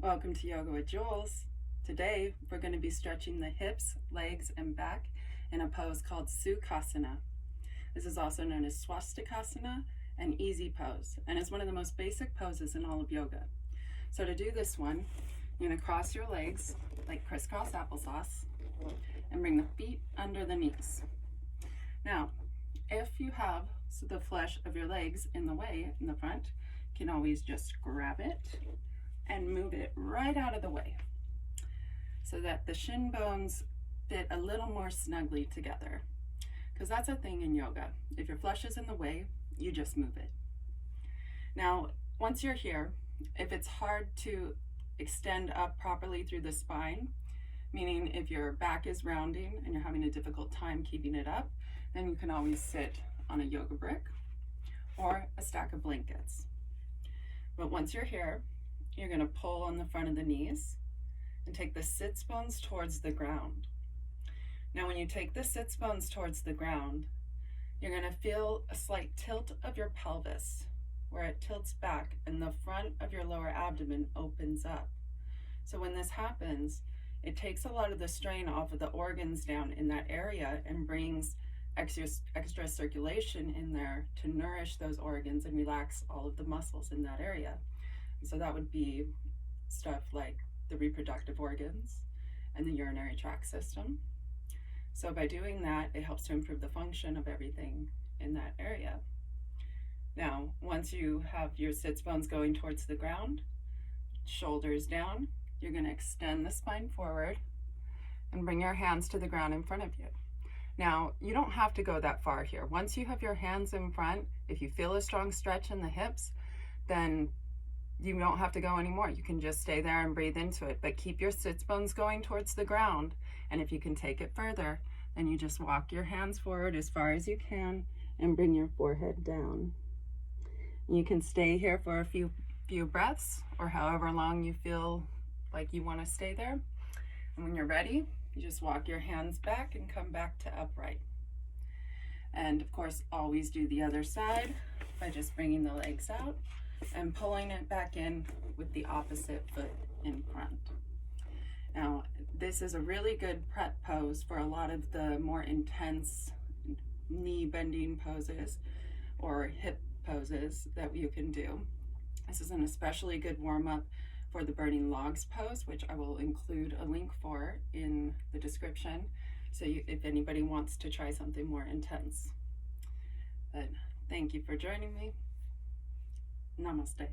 Welcome to Yoga with Jules. Today we're going to be stretching the hips, legs, and back in a pose called Sukhasana. This is also known as Swastikasana and easy pose, and it's one of the most basic poses in all of yoga. So to do this one, you're going to cross your legs like crisscross applesauce and bring the feet under the knees. Now, if you have the flesh of your legs in the way in the front, you can always just grab it and move it right out of the way so that the shin bones fit a little more snugly together. Because that's a thing in yoga. If your flesh is in the way, you just move it. Now, once you're here, if it's hard to extend up properly through the spine, meaning if your back is rounding and you're having a difficult time keeping it up, then you can always sit on a yoga brick or a stack of blankets. But once you're here, you're going to pull on the front of the knees and take the sits bones towards the ground. Now, when you take the sits bones towards the ground, you're going to feel a slight tilt of your pelvis where it tilts back and the front of your lower abdomen opens up. So when this happens, it takes a lot of the strain off of the organs down in that area and brings extra circulation in there to nourish those organs and relax all of the muscles in that area. So that would be stuff like the reproductive organs and the urinary tract system. So by doing that, it helps to improve the function of everything in that area. Now, once you have your sits bones going towards the ground, shoulders down, you're going to extend the spine forward and bring your hands to the ground in front of you. Now, you don't have to go that far here. Once you have your hands in front, if you feel a strong stretch in the hips, then you don't have to go anymore. You can just stay there and breathe into it, but keep your sits bones going towards the ground. And if you can take it further, then you just walk your hands forward as far as you can and bring your forehead down. You can stay here for a few breaths or however long you feel like you want to stay there. And when you're ready, you just walk your hands back and come back to upright. And of course, always do the other side by just bringing the legs out and pulling it back in with the opposite foot in front. Now, this is a really good prep pose for a lot of the more intense knee bending poses or hip poses that you can do. This is an especially good warm-up for the burning logs pose, which I will include a link for in the description, so if anybody wants to try something more intense. But thank you for joining me. Namaste.